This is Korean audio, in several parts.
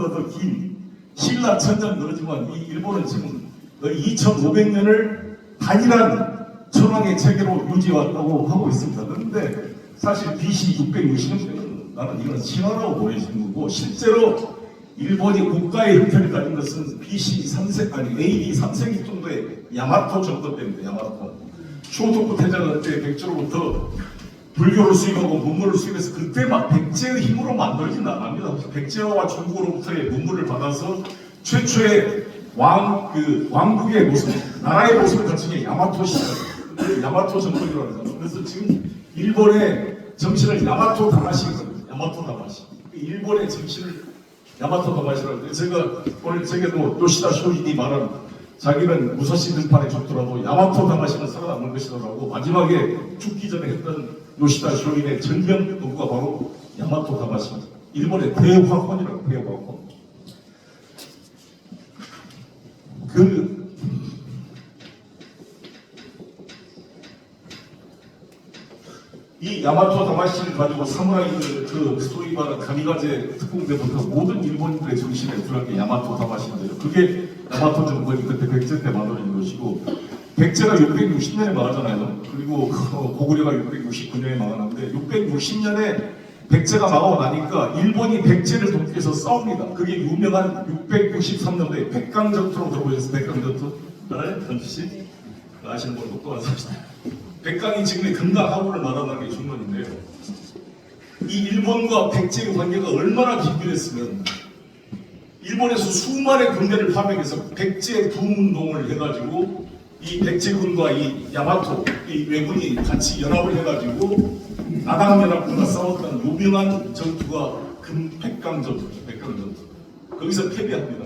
일본보다 더 긴 신라 천년 그러지만 이 일본은 지금 거의 2500년을 단일한 천황의 체계로 유지해왔다고 하고 있습니다. 그런데 사실 BC 660년대는 나는 이건 신화라고 보여지는 거고, 실제로 일본이 국가의 형태를 가진 것은 BC 3세 아니 AD 3세기 정도의 야마토 정도 때입니다. 야마토 쇼토쿠 태자가 그때 백제로부터 불교를 수입하고 문물을 수입해서 그때 막 백제의 힘으로 만들어진 나라입니다. 백제와 중국으로부터의 문물을 받아서 최초의 왕국의 모습, 나라의 모습을 갖춘 게 야마토 시대, 야마토 정권이라고 하죠. 그래서 지금 일본의 정신을 야마토 다마시거든요. 야마토 다마시. 일본의 정신을 야마토 다마시라고. 제가 오늘 제게도 요시다 쇼인이 말한 자기는 무사시 등판에 죽더라도 야마토 다마시는 살아남을 것이라고 마지막에 죽기 전에 했던 요시다 쇼인의 전명 도구가 바로 야마토 다마시입니다. 일본의 대화권이라고. 대화권. 이 야마토 다마시를 가지고 사무라이들 그 스토리바나 가미가제 특공대부터 모든 일본인들의 정신에 들어간 게 야마토 다마시인데요. 그게 야마토 정권이 그때 백제 때 만들어진 것이고, 백제가 660년에 망하잖아요. 그리고 고구려가 669년에 망하는데 660년에 백제가 망하고 나니까 일본이 백제를 돕기위해서 싸웁니다. 그게 유명한 663년도에 백강전투로 들어보셨어요? 백강전투? 알아요? 전투씨? 아시는 분 똑똑한 사실. 백강이 지금의 금강하구를 말하는 게 중론인데요. 이 일본과 백제의 관계가 얼마나 긴밀했으면 일본에서 수많은 군대를 파병해서 백제 부운동을 해가지고 이 백제군과 이 야마토 이 왜군이 같이 연합을 해가지고 나당연합군과 싸웠던 유명한 전투가 백강전투. 거기서 패배합니다.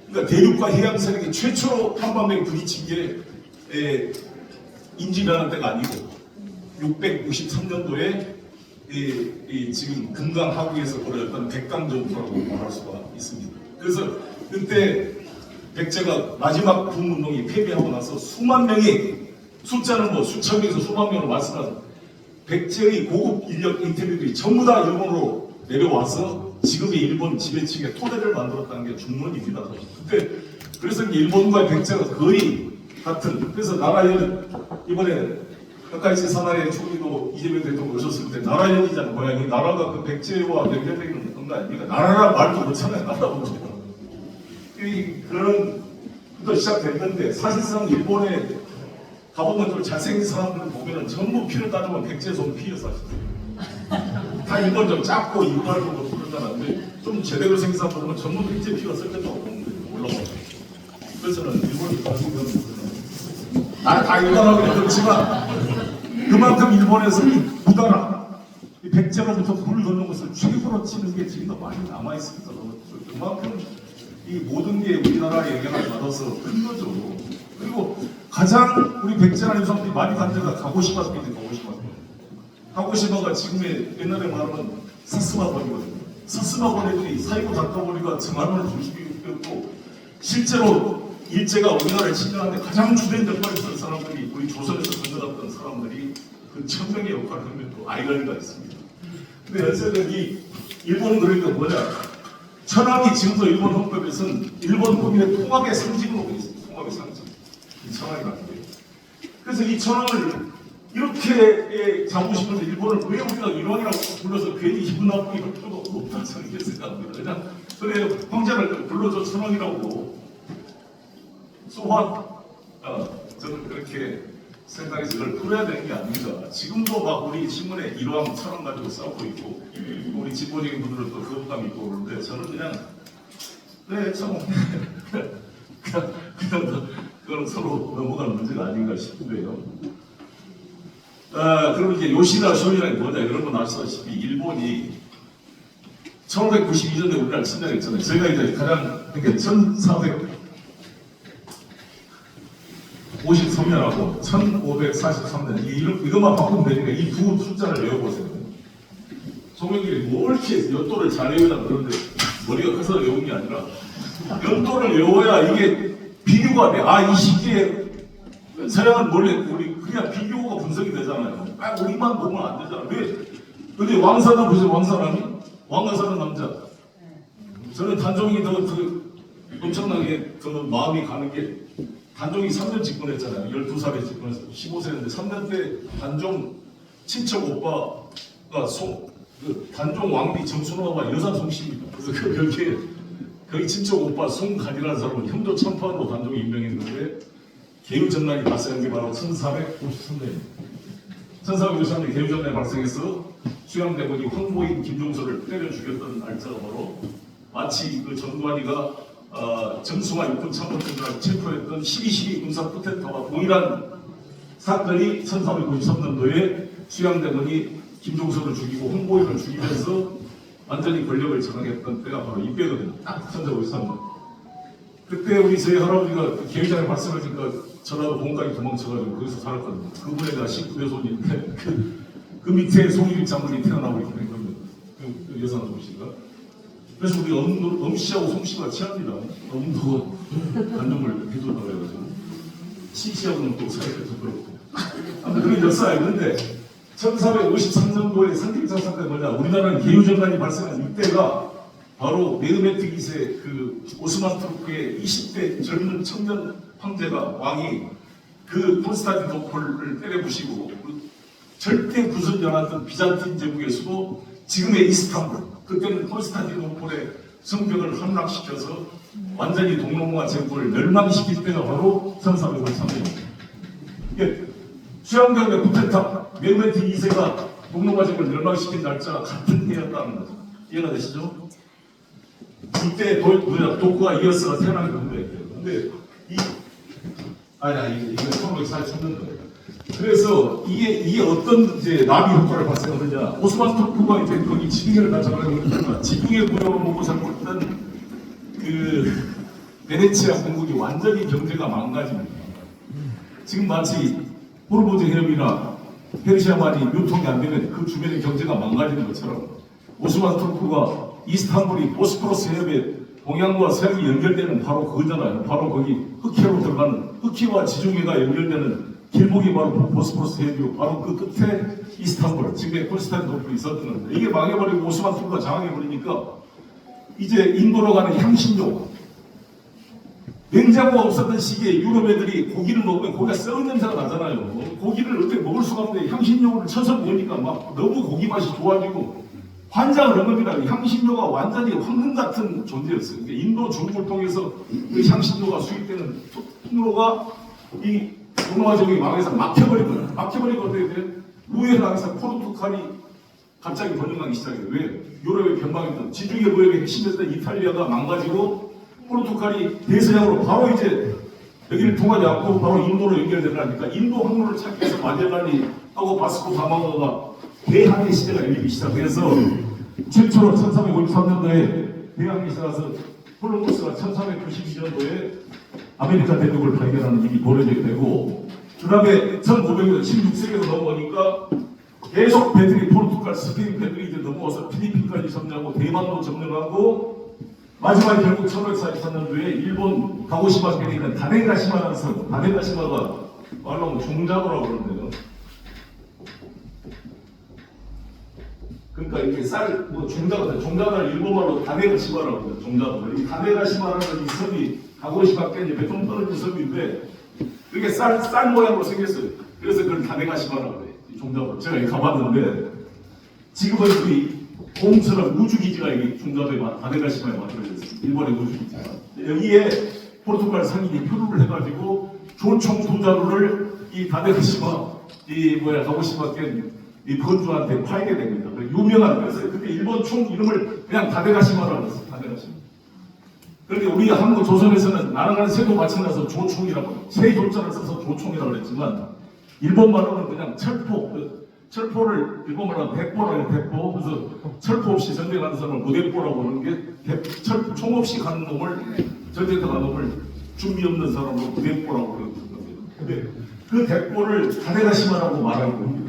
그러니까 대륙과 해양 세력이 최초로 한반도에 부딪힌 게 임진왜란 때가 아니고 663년도에 지금 금강 하구에서 벌어졌던 백강전투라고 말할 수가 있습니다. 그래서 그때 백제가 마지막 부운동이 패배하고 나서 수만 명이, 숫자는 뭐 수천 명에서 수만 명으로 말씀하신 백제의 고급 인력 인테리어들이 전부 다 일본으로 내려와서 지금의 일본 지배층의 토대를 만들었다는 게 중론입니다. 그때 그래서 일본과 백제가 거의 같은, 그래서 나라연 이번에 가까이시 사나이의 총리도 이재명 대통령 오셨을 때 나라연이잖아요. 고향이 나라가 그 백제와 연결되는 건가 아닙니까? 나라라 말도 못하잖아요. 나라 문제가. 그런 것도 시작됐는데 사실상 일본에 가보면 좀 잘생긴 사람들 보면은 전부 피를 따지면 백제 손 피예요 사실. 다 일본 좀 작고 이빨도 뭐 그러잖아요. 좀 제대로 생긴 사람 보면 전부 백제 피가 섞였다고 보는 거예요. 올라가요. 그래서는 일본이 가지고 있는 다 일본하고 그렇지만 그만큼 일본에서 이 무다라, 이 백제로부터 불을 걷는 것을 최고로 치는 게 지금도 많이 남아 있습니다. 그만큼 이 모든 게 우리나라의 영향을 받아서 큰 거죠. 그리고 가장 우리 백제라는 사람들이 많이 간 데가 가고시마입니다. 가고시마가 지금의 옛날에 말하면 사스마번이거든요. 사스마번들이 사이고 닥터버리가 정한을 중심이었고, 실제로 일제가 우리나라를 침략하는데 가장 주된 역할을 했던 사람들이 우리 조선에서 건너갔던 사람들이 그 1000명의 역할을 하면 또 아이러니가 있습니다. 근데 어쨌든 이 일본은 그러니까 뭐냐, 천황이 지금도 일본 헌법에서는 일본 국민의 통합의 상징으로 보고 있습니다. 통합의 상징. 이 천황이라는 게. 그래서 이 천황을 이렇게 자부심을 일본을 왜 우리가 일왕이라고 불러서 괜히 기분 나쁘게 할 필요가 없다고 저는 생각합니다. 그냥 그래 황제를 불러줘 천황이라고. 소환, 저는 그렇게 생각해서 이걸 풀어야 되는 게 아닙니다. 지금도 막 우리 신문에 일왕 천황 가지고 싸우고 있고, 우리 진보적인 분들은 또 거부감 있고 그러는데, 저는 그냥 네 참 그냥 그건 서로 넘어가는 문제가 아닌가 싶은데요. 그럼 이제 요시다 쇼이라는 뭐냐, 여러분 아시다시피 일본이 1592년에 우리나라를 침략했잖아요. 저희가 이제 가장 그러니까 1453년하고 1543년 이것만 바꾸면 되니까 이 두 숫자를 외워보세요. 송영길이 뭐 이렇게 연도를 잘 외우다 그러는데 머리가 커서 외운 게 아니라 연도를 외워야 이게 비교가 돼. 이 시기에 서양은 원래 우리 그냥 비교가 분석이 되잖아요. 우리만 보면 안 되잖아. 왜? 근데 왕사는 보세요. 왕사는 남자. 저는 단종이 엄청나게 마음이 가는 게 단종이 3년 집권했잖아요. 12살에 집권해서 15세였는데 3년 때 단종 친척 오빠가 단종 왕비 정순호가 여사 송씨입니다. 그래서 거기 친척 오빠 송간이라는 사람은 형조 참판으로 단종에 임명했는데 개유전란이 발생한 게 바로 1453년입니다. 1453년 개유전란이 발생해서 수양대군이 황보인 김종서를 때려 죽였던 날짜가 바로 마치 그 전두환이가 정승화 육군 참모총장을 체포했던 12.12 군사 쿠데타와 동일한 사건이 1393년도에 수양대군이 김종서를 죽이고 홍보인을 죽이면서 완전히 권력을 장악했던 때가 바로 이때거든요. 딱 1353년. 그때 우리 저희 할아버지가 개회장에 발생하니까 전라도 본가에 도망쳐가지고 거기서 살았거든요. 그분에 대한 19대 손인데 그 밑에 송일익 장군이 태어나고 이렇게 된 겁니다. 그 여성 송씨가. 그래서 우리 엄씨하고 송씨가 친합니다. 엄도 단종을 해줬다고 해가지고 씨씨하고는 또 사이가 좀 그렇고. 아무튼 그게 역사예요. 근데 1453년도에 상길장 사건이 뭐냐, 우리나라는 개유전란이 발생한 이때가 바로 메흐메트 2세 그 오스만 투르크의 20대 젊은 청년 황제가 왕이 그 콘스탄티노플을 때려부시고 절대 부수지 않았던 비잔틴 제국에서도 지금의 이스탄불, 그때는 콘스탄티노플의 성벽을 함락시켜서 완전히 동로마 제국을 멸망시킬 때가 바로 1453년입니다. 이게 수양대군의 쿠데타 메흐메트 2세가 동로마 제국을 멸망시킨 날짜가 같은 해였다는 거죠. 이해가 되시죠? 이때 도쿠가 이어스가 태어난 건데, 근데 이게 1943년도예요. 그래서 이게 어떤 이제 나비 효과를 발생하느냐? 오스만 투르크가 이제 거기 지중해를 다 장악하고 있으니까 지중해 무역을 먹고 살고 있던 그 베네치아 공국이 완전히 경제가 망가집니다. 지금 마치 호르무즈 해협이나 페르시아만이 유통이 안 되면 그 주변의 경제가 망가지는 것처럼 오스만 투르크가 이스탄불이 보스포러스 해협에 동양과 서양이 연결되는 바로 그거잖아요. 바로 거기 흑해로 들어가는, 흑해와 지중해가 연결되는 길목이 바로 보스포러스 해협이고 바로 그 끝에 이스탄불, 지금의 콘스탄티노플이 있었던 건데 이게 망해버리고 오스만 투르크가 장악해버리니까 이제 인도로 가는 향신료, 냉장고가 없었던 시기에 유럽 애들이 고기를 먹으면 고기가 썩은 냄새가 나잖아요. 고기를 어떻게 먹을 수가 없는데 향신료를 쳐서 먹으니까 막 너무 고기 맛이 좋아지고 환장을 한 겁니다. 향신료가 완전히 황금 같은 존재였어요. 그러니까 인도 중국을 통해서 그 향신료가 수입되는 통로가 이 동로마 제국이 망해서 막혀버린 거예요. 막혀버리고 어떻게 돼요? 우회를 하면서 포르투갈이 갑자기 번영하기 시작해요. 왜? 유럽의 변방이던 지중해 무역의 핵심이었던 이탈리아가 망가지고 포르투갈이 대서양으로 바로 이제 여기를 통하지 않고 바로 인도로 연결되려니까 인도 항로를 찾기 위해서 마젤란이 하고 바스코 다마고가 대항해 시대가 열리기 시작해서 최초로 1353년도에 대항해 시작해서 콜럼버스가 1392년도에 아메리카 대륙을 발견하는 일이 벌어지게 되고 그 다음에 1500년 16세기로 넘어오니까 계속 배들이 포르투갈, 스페인 배들이 이제 넘어와서 필리핀까지 점령하고 대만도 점령하고 마지막에 결국 1543년도에 일본 가고시마県에 있는 다네가시마라는 섬, 다네가시마가 말로 하면 종자도라고 그러는데요. 그러니까 이게 종자도를 일본말로 다네가시마라고 해요. 종자도. 이 다네가시마라는 이 섬이 가고시마県몇 좀 떨어진 섬인데 이게 쌀 모양으로 생겼어요. 그래서 그걸 다네가시마라고 해요. 이 종자도. 제가 여기 가봤는데 지금은 그 곰처럼 우주기지가 여기 종자도에 다네가시마에 만들어져 있어요. 일본의 우주기지가. 여기에 포르투갈 상인이 표류를 해가지고 조총 두 자루를 이 다네가시마 가고시마県이 번주한테 팔게 됩니다. 유명한, 그래서 그때 일본 총 이름을 그냥 다네가시마라고 했어요. 다네가시마. 그런데 우리 한국 조선에서는 나라가는 새도 마찬가지로 조총이라고, 새 조자를 써서 조총이라고 했지만 일본 말로는 그냥 철포를 일본말로 대포라고 해요. 대포. 그래서 철포 없이 전쟁하는 사람을 무대포라고 하는 게 총 없이 가는 놈을 전쟁터 가는 놈을 준비 없는 사람으로 무대포라고 그러는 거예요. 근데 그 대포를 다네가시마라고 말하는 겁니다.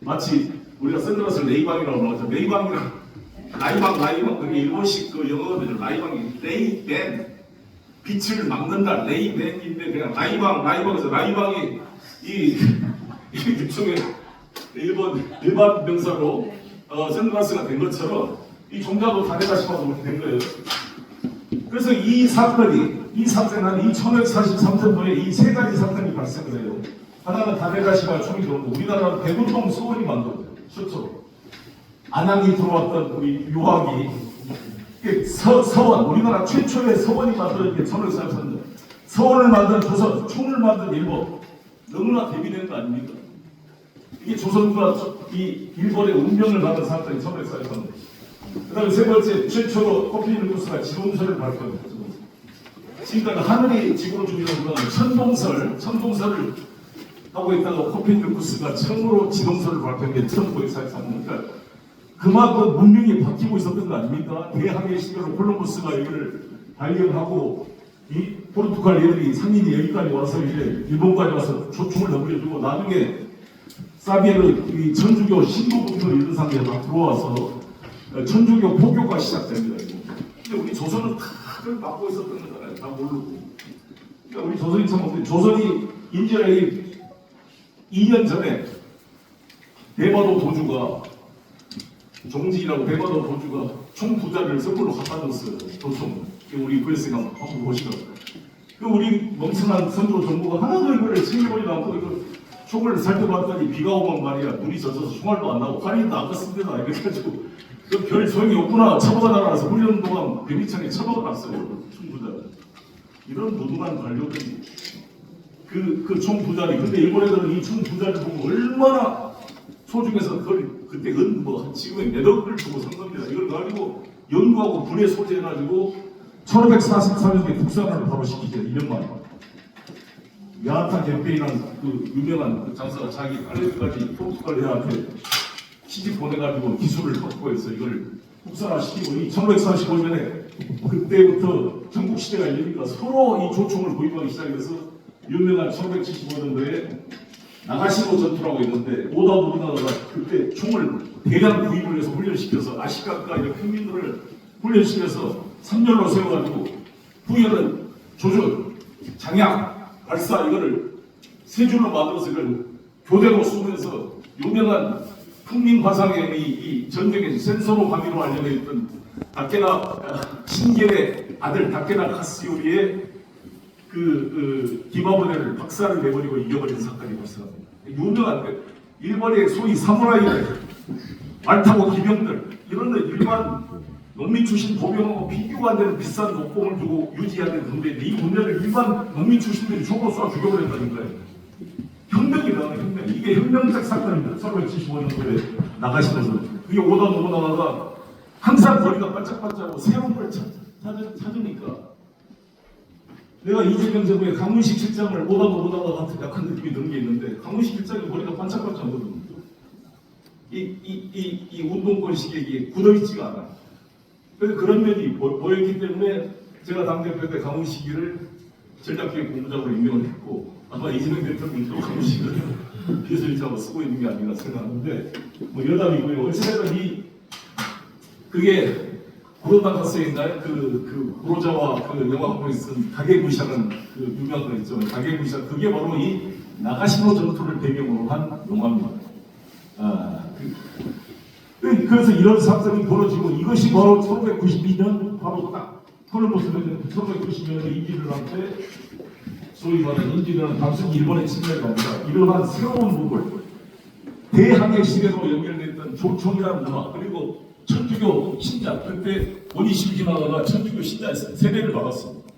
마치 우리가 선글라스 레이방이라고 나오죠. 레이방이랑 라이방 그게 일본식 그 영어거든요. 라이방이 레이밴, 빛을 막는다 레이밴인데 그냥 라이방에서 라이방이 이 일종의 일반 명사로 선글라스가 된 것처럼 이 종자도 다네가시마로 된 거예요. 그래서 이 사건이 이 1543년도에 이 세 가지 사건이 발생을 해요. 하나는 다데가시마 총이 들어오고 우리나라는 대구동 서원이 만들어요. 최초로 안양이 들어왔던 우리 유학이 서원 우리나라 최초의 서원이 만들어진 게 1543년. 서원을 만든 조선, 총을 만든 일본 너무나 대비되는 거 아닙니까? 이게 조선과 이 일본의 운명을 만든 사건이 1543년. 그 다음에 세 번째, 최초로 코페르니쿠스가 지동설을 발표했죠. 지금까지 하늘이 지구를 중심으로 천동설을 하고 있다가 코페르니쿠스가 처음으로 지동설을 발표한 게 1943년. 그러니까 그만큼 문명이 바뀌고 있었던 거 아닙니까? 대항해 시대로 콜럼버스가 여기를 발견하고 이 포르투갈 애들이 상인이 여기까지 와서 이제 일본까지 와서 조총을 넘겨주고 나중에 사비에르 이 천주교 신도분들 이런 상태에서 들어와서 천주교 포교가 시작됩니다. 근데 우리 조선은 다 그걸 막고 있었던 거잖아요. 다 모르고. 그러니까 우리 조선이 참 조선이 임진왜란이 2년 전에 대마도 도주가 종지라고 대마도 도주가 총 부자를 선물로 갖다 줬어요. 도총. 우리 그랬으니까 한번 보시라고. 그 우리 멍청한 선조 정부가 하나도 이거를 챙겨보지도 않고 이거 총을 살펴봤더니 비가 오면 말이야 눈이 젖어서 총알도 안 나고 관이도 안 갔습니다. 이렇게 해가지고 별 소용이 없구나. 처벌가 나가서 훈련 동안 백리창에 처벌가 났어요. 총부자. 이런 무능한 관료들이 그 총부자리. 근데 일본 애들은 이 총부자를 보고 얼마나 소중해서 그걸 그때 지금의 몇 억을 주고 산 겁니다. 이걸 가지고 연구하고 분해 소재해가지고 1544년에 국산화를 바로 시키죠. 2년 만에. 야타 캠페인한 그 유명한 그 장사가 자기 알레르까지 포르투갈 애한테 시집 보내가지고 기술을 확보해서 이걸 국산화시키고 이 1545년에 그때부터 전국시대가 열리니까 서로 이 조총을 구입하기 시작해서 유명한 1575년도에 나가시모 전투라고 있는데 오다 노부나가가 그때 총을 대량 구입을 해서 훈련시켜서 아시카가 이런 평민들을 훈련시켜서 3년로 세워가지고 후에는 조준, 장약, 발사 이거를 세 줄로 만들어서 이걸 교대로 쏘면서 유명한 풍민 화상의 이 전쟁의 센서로 관리로 알려져 있던 다케다 신겔의 아들 다케다 카스요리의 그 기마부대를 박살을 내버리고 이겨버린 사건이 발생합니다. 유명한 일본의 소위 사무라이들, 말타고 기병들 이런 일반 농민 출신 보병하고 비교가 안 되는 비싼 목봉을 두고 유지하는 군대인데 이 군대를 일반 농민 출신들이 총으로 쏴 죽여버렸다니까요. 혁명이 일어나는 혁명. 이게 혁명적 사건입니다. 1575년도에 나가시면서 그게 오다 노부나가가 항상 거리가 반짝반짝하고 새로운 걸 찾으니까 내가 이재명 정부의 강문식 실장을 오다 노부나가 같은 약한 느낌이 드는 게 있는데 강문식 실장이 머리가 반짝반짝하거든요. 이 운동권 시기에 굳어있지가 않아요. 그래서 그런 면이 보였기 때문에 제가 당대표 때 강훈식이를 전략기획 본부장으로 임명을 했고 아마 이재명 대통령도 강훈식을 비서실장으로 쓰고 있는 게 아닌가 생각하는데 뭐 여담이고요. 어찌됐든 그게 구로다카스인가요? 그 구로자와 그 영화공이 쓴 가게무시하는 그 유명한 거 있죠. 가게무시하 그게 바로 이 나가시모 전투를 배경으로 한 영화입니다. 그래서 이런 사건이 벌어지고 이것이 바로 1992년 바로 딱 콜럼버스는 1992년에 인지들한테 소위 말하는 인지들은 단순히 일본의 침략이 아니라 이러한 새로운 부분 대항해 시대로 연결됐던 조총이라는 문화 그리고 천주교 신자 그때 원이 심기나다가 천주교 신자 세례를 받았습니다.